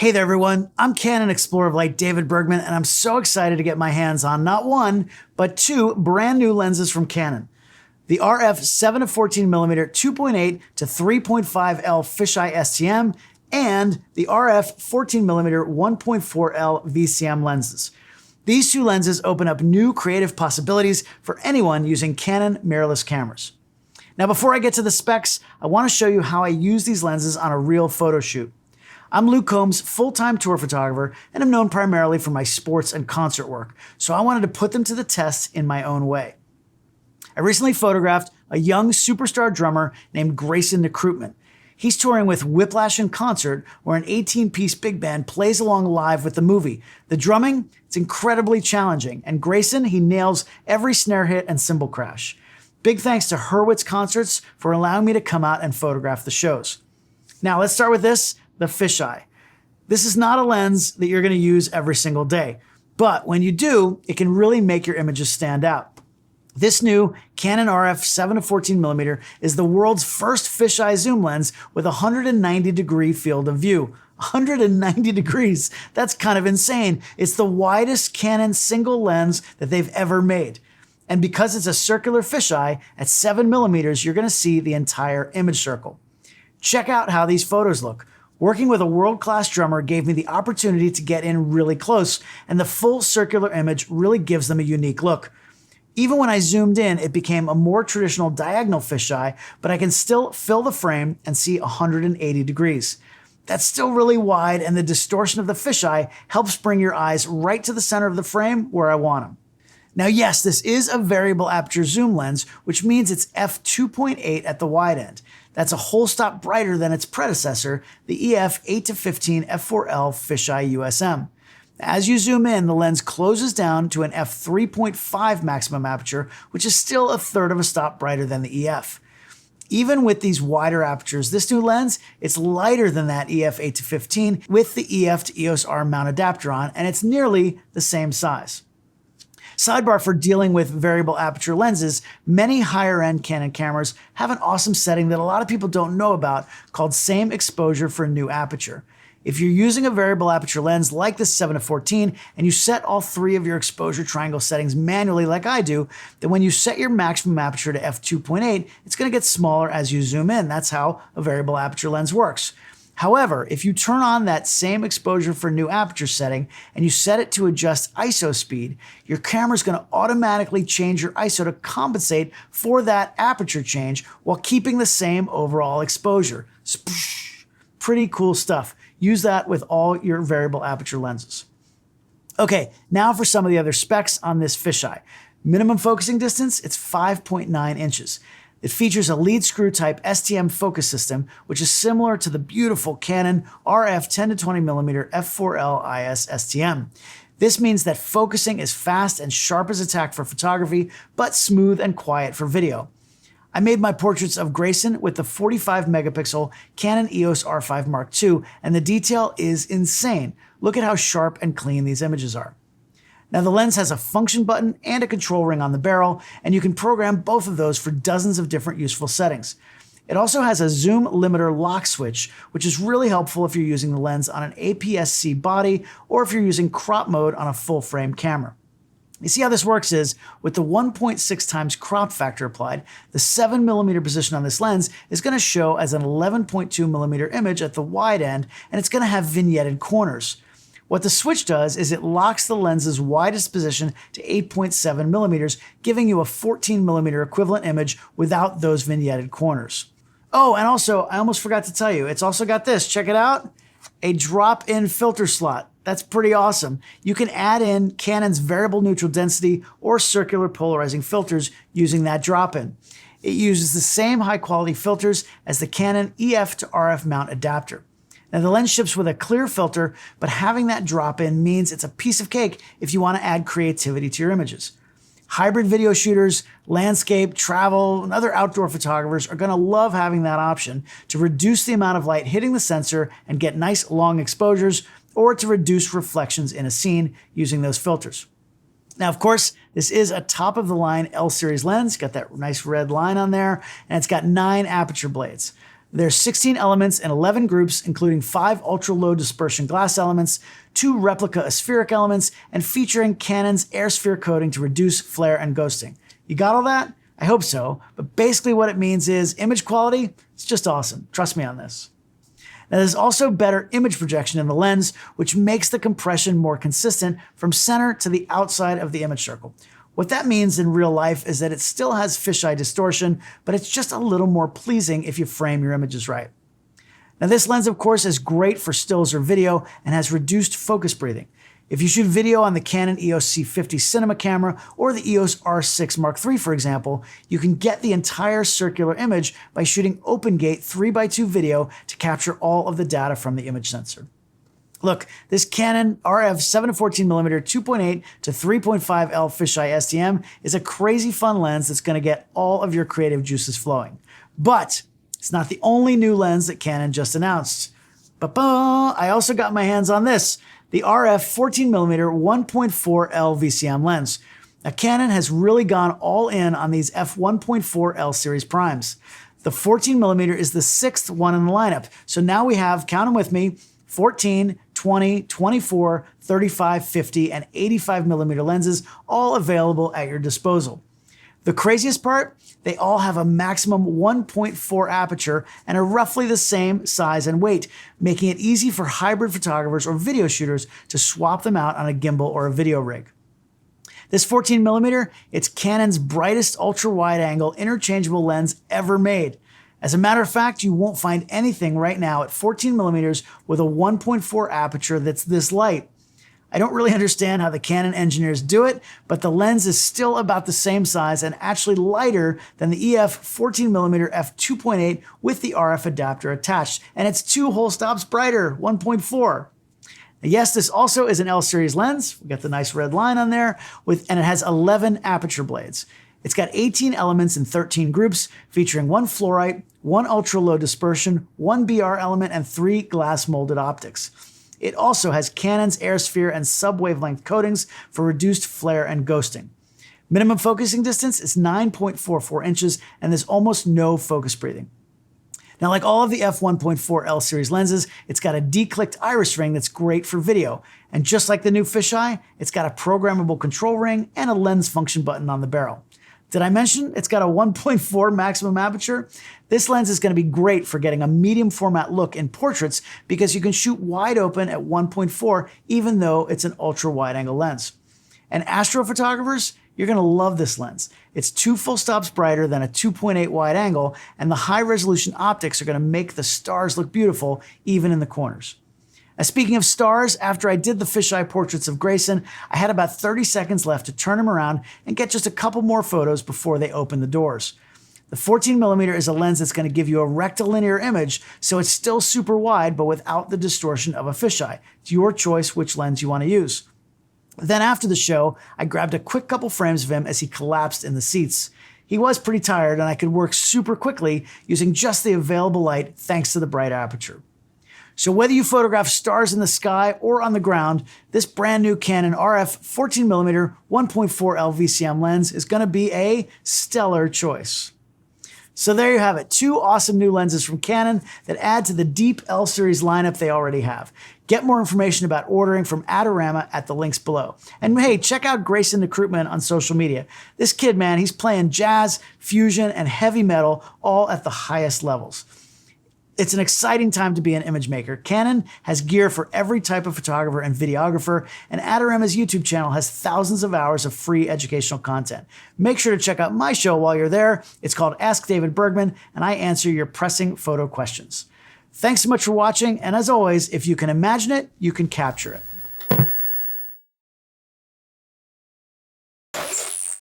Hey there everyone, I'm Canon Explorer of Light David Bergman, and I'm so excited to get my hands on not one, but two brand new lenses from Canon. The RF 7-14mm 2.8 to 3.5L fisheye STM and the RF 14mm 1.4L VCM lenses. These two lenses open up new creative possibilities for anyone using Canon mirrorless cameras. Now before I get to the specs, I want to show you how I use these lenses on a real photo shoot. I'm Luke Combs, full-time tour photographer, and I'm known primarily for my sports and concert work, so I wanted to put them to the test in my own way. I recently photographed a young superstar drummer named Greyson Nekrutman. He's touring with Whiplash in Concert, where an 18-piece big band plays along live with the movie. The drumming, it's incredibly challenging, and Greyson, he nails every snare hit and cymbal crash. Big thanks to Hurwitz Concerts for allowing me to come out and photograph the shows. Now let's start with this. The fisheye. This is not a lens that you're going to use every single day, but when you do, it can really make your images stand out. This new Canon RF 7-14mm is the world's first fisheye zoom lens with a 190-degree field of view. 190 degrees, that's kind of insane. It's the widest Canon single lens that they've ever made. And because it's a circular fisheye, at 7mm, you're going to see the entire image circle. Check out how these photos look. Working with a world-class drummer gave me the opportunity to get in really close, and the full circular image really gives them a unique look. Even when I zoomed in, it became a more traditional diagonal fisheye, but I can still fill the frame and see 180 degrees. That's still really wide, and the distortion of the fisheye helps bring your eyes right to the center of the frame where I want them. Now yes, this is a variable aperture zoom lens, which means it's f2.8 at the wide end. That's a whole stop brighter than its predecessor, the EF 8-15 f4L fisheye USM. As you zoom in, the lens closes down to an f3.5 maximum aperture, which is still a third of a stop brighter than the EF. Even with these wider apertures, this new lens, it's lighter than that EF 8-15 with the EF to EOS R mount adapter on, and it's nearly the same size. Sidebar for dealing with variable aperture lenses, many higher-end Canon cameras have an awesome setting that a lot of people don't know about called same exposure for new aperture. If you're using a variable aperture lens like this 7-14 and you set all three of your exposure triangle settings manually like I do, then when you set your maximum aperture to f2.8, it's going to get smaller as you zoom in. That's how a variable aperture lens works. However, if you turn on that same exposure for new aperture setting and you set it to adjust ISO speed, your camera's going to automatically change your ISO to compensate for that aperture change while keeping the same overall exposure. Pretty cool stuff. Use that with all your variable aperture lenses. Okay, now for some of the other specs on this fisheye. Minimum focusing distance, it's 5.9 inches. It features a lead screw type STM focus system, which is similar to the beautiful Canon RF 10-20mm f4L IS STM. This means that focusing is fast and sharp as a tack for photography, but smooth and quiet for video. I made my portraits of Greyson with the 45 megapixel Canon EOS R5 Mark II, and the detail is insane. Look at how sharp and clean these images are. Now the lens has a function button and a control ring on the barrel, and you can program both of those for dozens of different useful settings. It also has a zoom limiter lock switch, which is really helpful if you're using the lens on an APS-C body or if you're using crop mode on a full frame camera. You see how this works is, with the 1.6 times crop factor applied, the 7mm position on this lens is going to show as an 11.2mm image at the wide end, and it's going to have vignetted corners. What the switch does is it locks the lens's widest position to 8.7mm, giving you a 14mm equivalent image without those vignetted corners. Oh, and also, I almost forgot to tell you, it's also got this, check it out, a drop-in filter slot. That's pretty awesome. You can add in Canon's variable neutral density or circular polarizing filters using that drop-in. It uses the same high-quality filters as the Canon EF to RF mount adapter. Now the lens ships with a clear filter, but having that drop-in means it's a piece of cake if you want to add creativity to your images. Hybrid video shooters, landscape, travel, and other outdoor photographers are going to love having that option to reduce the amount of light hitting the sensor and get nice long exposures, or to reduce reflections in a scene using those filters. Now, of course, this is a top-of-the-line L-series lens. Got that nice red line on there, and it's got 9 aperture blades. There's 16 elements and 11 groups, including 5 ultra-low dispersion glass elements, 2 replica aspheric elements, and featuring Canon's air sphere coating to reduce flare and ghosting. You got all that? I hope so, but basically what it means is image quality, it's just awesome. Trust me on this. Now, there's also better image projection in the lens, which makes the compression more consistent from center to the outside of the image circle. What that means in real life is that it still has fisheye distortion, but it's just a little more pleasing if you frame your images right. Now, this lens, of course, is great for stills or video and has reduced focus breathing. If you shoot video on the Canon EOS C50 cinema camera or the EOS R6 Mark III, for example, you can get the entire circular image by shooting open gate 3x2 video to capture all of the data from the image sensor. Look, this Canon RF 7-14mm 2.8 to 3.5L fisheye STM is a crazy fun lens that's going to get all of your creative juices flowing. But it's not the only new lens that Canon just announced. I also got my hands on this, the RF 14mm 1.4L VCM lens. Now, Canon has really gone all in on these f1.4L series primes. The 14mm is the 6th one in the lineup. So now we have, count them with me, 14, 20, 24, 35, 50, and 85mm lenses all available at your disposal. The craziest part, they all have a maximum 1.4 aperture and are roughly the same size and weight, making it easy for hybrid photographers or video shooters to swap them out on a gimbal or a video rig. This 14mm, it's Canon's brightest ultra-wide angle interchangeable lens ever made. As a matter of fact, you won't find anything right now at 14mm with a 1.4 aperture that's this light. I don't really understand how the Canon engineers do it, but the lens is still about the same size and actually lighter than the EF 14mm f2.8 with the RF adapter attached, and it's 2 whole stops brighter, 1.4. Yes, this also is an L series lens. We got the nice red line on there, and it has 11 aperture blades. It's got 18 elements in 13 groups, featuring 1 fluorite, 1 ultra-low dispersion, 1 BR element, and 3 glass molded optics. It also has Canon's air sphere and sub-wavelength coatings for reduced flare and ghosting. Minimum focusing distance is 9.44 inches, and there's almost no focus breathing. Now, like all of the f1.4L series lenses, it's got a declicked iris ring that's great for video. And just like the new fisheye, it's got a programmable control ring and a lens function button on the barrel. Did I mention it's got a 1.4 maximum aperture? This lens is going to be great for getting a medium format look in portraits because you can shoot wide open at 1.4 even though it's an ultra wide angle lens. And astrophotographers, you're going to love this lens. It's 2 full stops brighter than a 2.8 wide angle, and the high resolution optics are going to make the stars look beautiful even in the corners. Now, speaking of stars, after I did the fisheye portraits of Greyson, I had about 30 seconds left to turn him around and get just a couple more photos before they open the doors. The 14mm is a lens that's going to give you a rectilinear image, so it's still super wide, but without the distortion of a fisheye. It's your choice which lens you want to use. Then after the show, I grabbed a quick couple frames of him as he collapsed in the seats. He was pretty tired, and I could work super quickly using just the available light thanks to the bright aperture. So whether you photograph stars in the sky or on the ground, this brand new Canon RF 14mm 1.4L VCM lens is going to be a stellar choice. So there you have it, 2 awesome new lenses from Canon that add to the deep L series lineup they already have. Get more information about ordering from Adorama at the links below. And hey, check out Greyson Nekrutman on social media. This kid, man, he's playing jazz, fusion, and heavy metal all at the highest levels. It's an exciting time to be an image maker. Canon has gear for every type of photographer and videographer, and Adorama's YouTube channel has thousands of hours of free educational content. Make sure to check out my show while you're there. It's called Ask David Bergman, and I answer your pressing photo questions. Thanks so much for watching, and as always, if you can imagine it, you can capture it.